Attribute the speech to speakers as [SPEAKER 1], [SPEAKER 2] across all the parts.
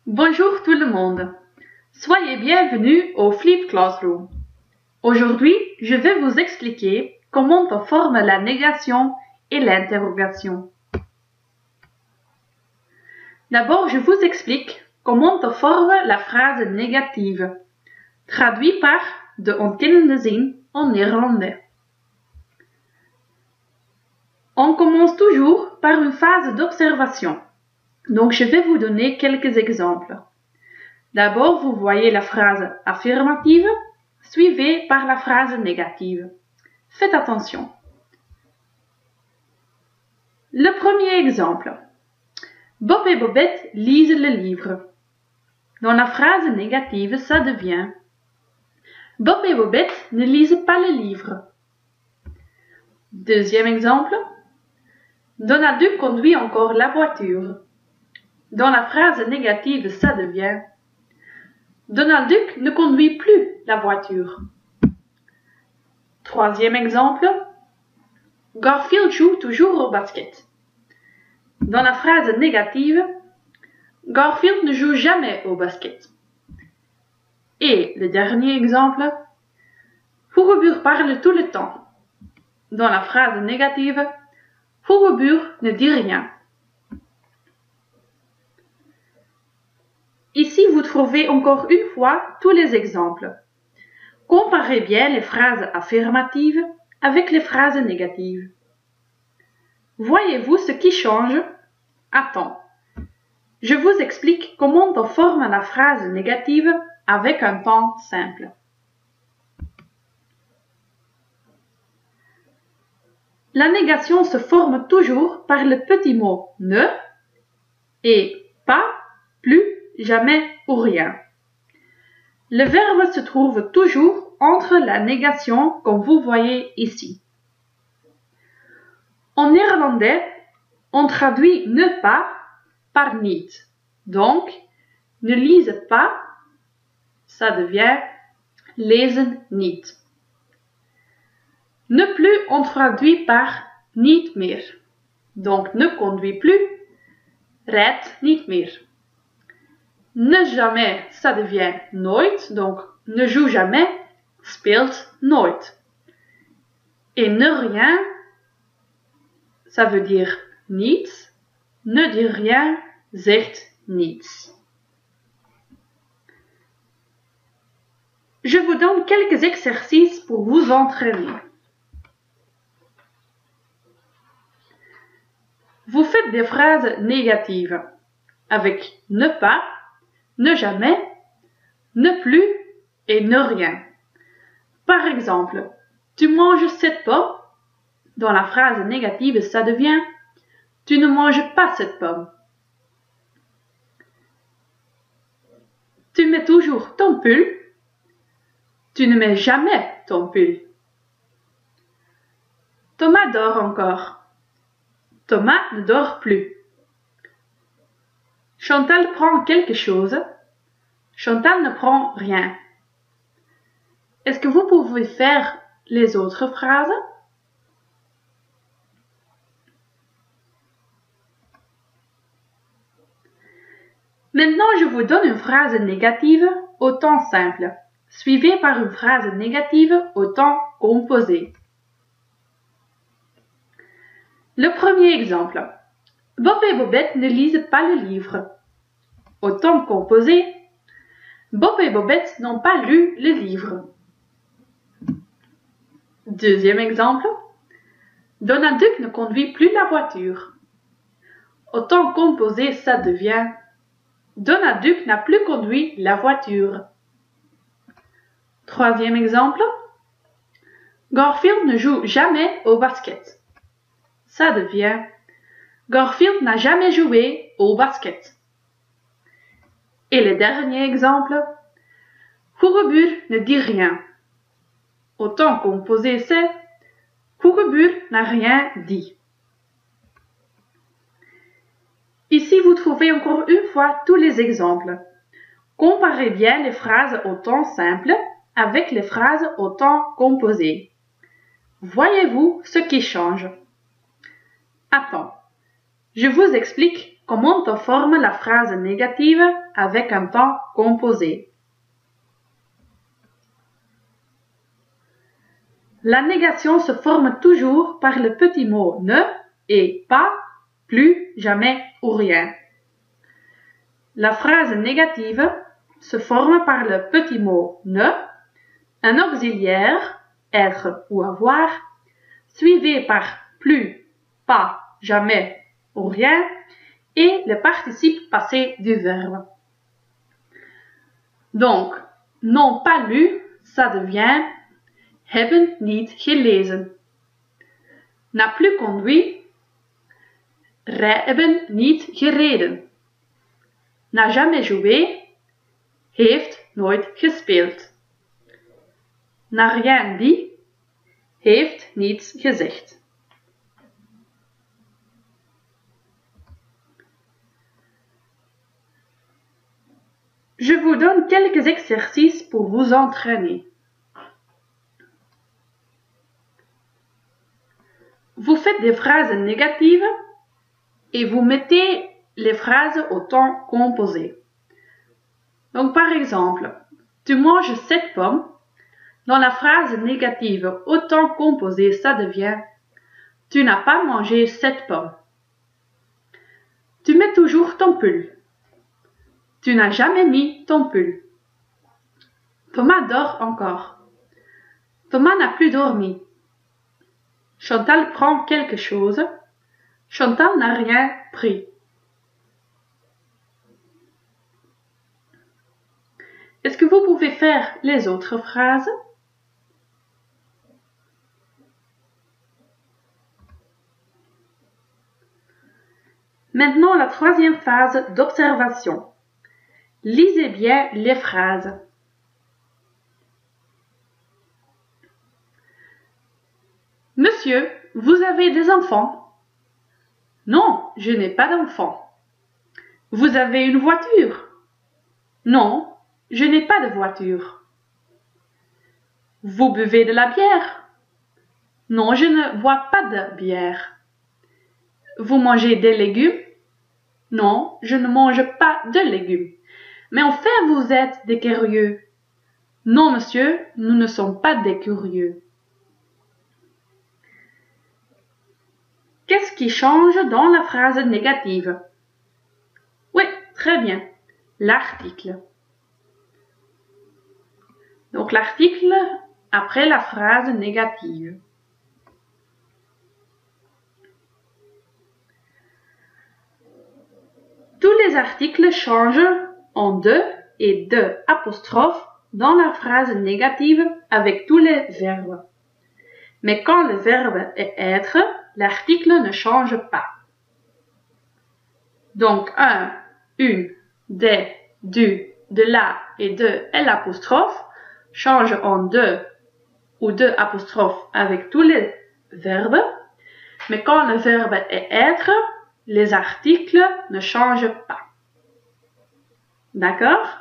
[SPEAKER 1] Bonjour tout le monde. Soyez bienvenus au Flip Classroom. Aujourd'hui, je vais vous expliquer comment on forme la négation et l'interrogation. D'abord, je vous explique comment on forme la phrase négative, traduit par de ontkennende zin en néerlandais. On commence toujours par une phase d'observation. Donc, je vais vous donner quelques exemples. D'abord, vous voyez la phrase affirmative, suivie par la phrase négative. Faites attention. Le premier exemple. Bob et Bobette lisent le livre. Dans la phrase négative, ça devient Bob et Bobette ne lisent pas le livre. Deuxième exemple. Donald Duck conduit encore la voiture. Dans la phrase négative, ça devient Donald Duck ne conduit plus la voiture. Troisième exemple. Garfield joue toujours au basket. Dans la phrase négative, Garfield ne joue jamais au basket. Et le dernier exemple. Fourebure parle tout le temps. Dans la phrase négative, Fourebure ne dit rien. Ici, vous trouvez encore une fois tous les exemples. Comparez bien les phrases affirmatives avec les phrases négatives. Voyez-vous ce qui change? Attends. Je vous explique comment on forme la phrase négative avec un temps simple. La négation se forme toujours par le petit mot ne et pas, plus, jamais ou rien. Le verbe se trouve toujours entre la négation comme vous voyez ici. En néerlandais, on traduit ne pas par niet. Donc, ne lise pas, ça devient lezen niet. Ne plus, on traduit par niet meer. Donc, ne conduit plus, rijdt niet meer. Ne jamais, ça devient nooit. Donc, ne joue jamais, speelt nooit. Et ne rien, ça veut dire niets. Ne dit rien, zegt niets. Je vous donne quelques exercices pour vous entraîner. Vous faites des phrases négatives avec ne pas, ne jamais, ne plus et ne rien. Par exemple, tu manges cette pomme. Dans la phrase négative, ça devient tu ne manges pas cette pomme. Tu mets toujours ton pull. Tu ne mets jamais ton pull. Thomas dort encore. Thomas ne dort plus. Chantal prend quelque chose. Chantal ne prend rien. Est-ce que vous pouvez faire les autres phrases? Maintenant, je vous donne une phrase négative au temps simple, suivie par une phrase négative au temps composé. Le premier exemple. Bob et Bobette ne lisent pas le livre. Au temps composé, Bob et Bobette n'ont pas lu le livre. Deuxième exemple. Donald Duck ne conduit plus la voiture. Au temps composé, ça devient Donald Duck n'a plus conduit la voiture. Troisième exemple. Garfield ne joue jamais au basket. Ça devient Garfield n'a jamais joué au basket. Et le dernier exemple. Fourebure ne dit rien. Au temps composé, c'est Fourebure n'a rien dit. Ici, vous trouvez encore une fois tous les exemples. Comparez bien les phrases au temps simple avec les phrases au temps composé. Voyez-vous ce qui change? Attends, je vous explique comment on forme la phrase négative avec un temps composé. La négation se forme toujours par le petit mot ne et pas, plus, jamais ou rien. La phrase négative se forme par le petit mot ne, un auxiliaire, être ou avoir, suivi par plus, pas, jamais ou rien, et le participe passé du verbe. Donc, non pas lu, ça devient hebben niet gelezen. N'a plus conduit, hebben niet gereden. N'a jamais joué, heeft nooit gespeeld. N'a rien dit, heeft niets gezegd. Je vous donne quelques exercices pour vous entraîner. Vous faites des phrases négatives et vous mettez les phrases au temps composé. Donc par exemple, tu manges 7 pommes. Dans la phrase négative au temps composé, ça devient tu n'as pas mangé 7 pommes. Tu mets toujours ton pull. Tu n'as jamais mis ton pull. Thomas dort encore. Thomas n'a plus dormi. Chantal prend quelque chose. Chantal n'a rien pris. Est-ce que vous pouvez faire les autres phrases? Maintenant, la troisième phase d'observation. Lisez bien les phrases. Monsieur, vous avez des enfants? Non, je n'ai pas d'enfants. Vous avez une voiture? Non, je n'ai pas de voiture. Vous buvez de la bière? Non, je ne bois pas de bière. Vous mangez des légumes? Non, je ne mange pas de légumes. Mais enfin, vous êtes des curieux. Non, monsieur, nous ne sommes pas des curieux. Qu'est-ce qui change dans la phrase négative? Oui, très bien. L'article. Donc l'article après la phrase négative. Tous les articles changent en de et de apostrophe dans la phrase négative avec tous les verbes. Mais quand le verbe est être, l'article ne change pas. Donc un, une, des, du, de la et de l'apostrophe change en de ou de apostrophe avec tous les verbes. Mais quand le verbe est être, les articles ne changent pas. D'accord?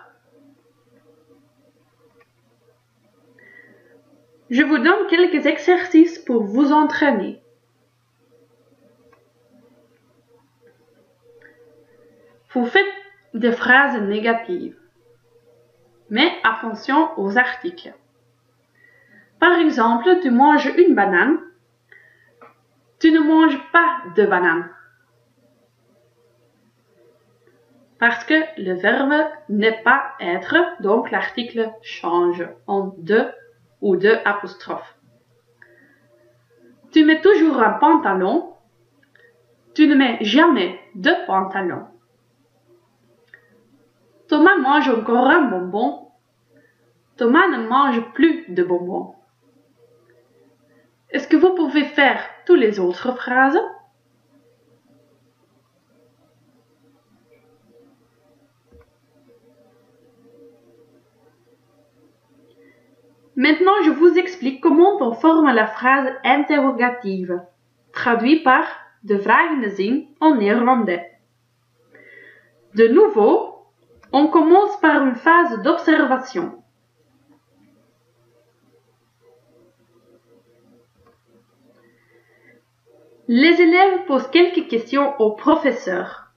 [SPEAKER 1] Je vous donne quelques exercices pour vous entraîner. Vous faites des phrases négatives, mais attention aux articles. Par exemple, tu manges une banane. Tu ne manges pas de banane. Parce que le verbe n'est pas être, donc l'article change en de ou de apostrophe. Tu mets toujours un pantalon. Tu ne mets jamais de pantalon. Thomas mange encore un bonbon. Thomas ne mange plus de bonbons. Est-ce que vous pouvez faire toutes les autres phrases? Maintenant, je vous explique comment on forme la phrase interrogative, traduit par de vragende zin en néerlandais. De nouveau, on commence par une phase d'observation. Les élèves posent quelques questions au professeur.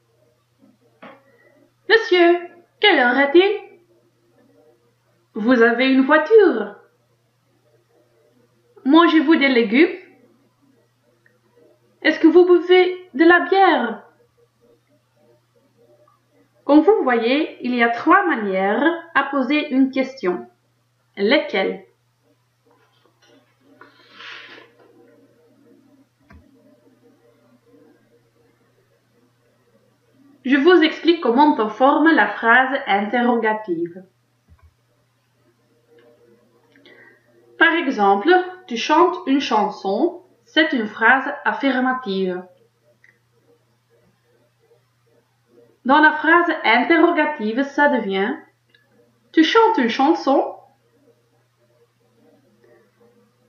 [SPEAKER 1] Monsieur, quelle heure est-il? Vous avez une voiture? Mangez-vous des légumes? Est-ce que vous buvez de la bière? Comme vous voyez, il y a 3 manières à poser une question. Lesquelles? Je vous explique comment on forme la phrase interrogative. Par exemple, tu chantes une chanson, c'est une phrase affirmative. Dans la phrase interrogative, ça devient « Tu chantes une chanson ?»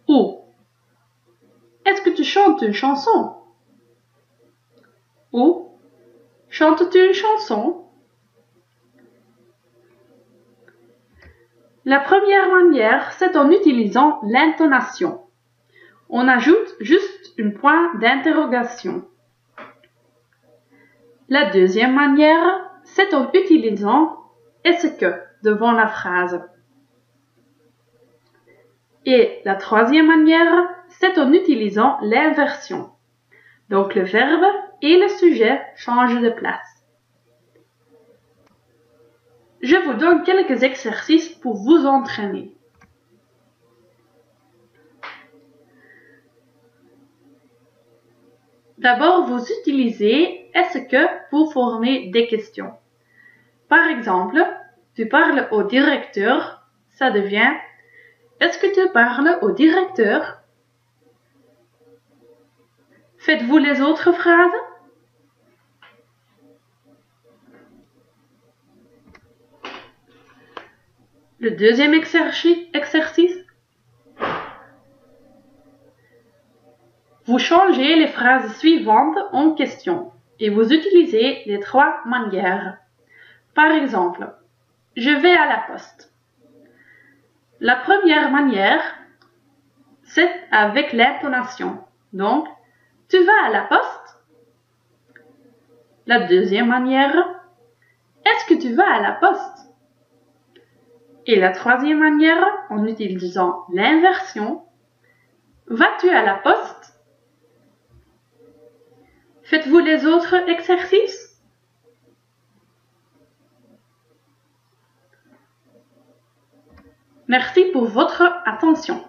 [SPEAKER 1] ou « Est-ce que tu chantes une chanson ?» ou « Chantes-tu une chanson ?» La première manière, c'est en utilisant l'intonation. On ajoute juste un point d'interrogation. La deuxième manière, c'est en utilisant « est-ce que » devant la phrase. Et la troisième manière, c'est en utilisant l'inversion. Donc le verbe et le sujet changent de place. Je vous donne quelques exercices pour vous entraîner. D'abord, vous utilisez « est-ce que » pour former des questions. Par exemple, tu parles au directeur, ça devient « Est-ce que tu parles au directeur ?» Faites-vous les autres phrases? Le deuxième exercice. Vous changez les phrases suivantes en question et vous utilisez les 3 manières. Par exemple, je vais à la poste. La première manière, c'est avec l'intonation. Donc, tu vas à la poste? La deuxième manière, est-ce que tu vas à la poste? Et la troisième manière, en utilisant l'inversion, vas-tu à la poste? Faites-vous les autres exercices? Merci pour votre attention.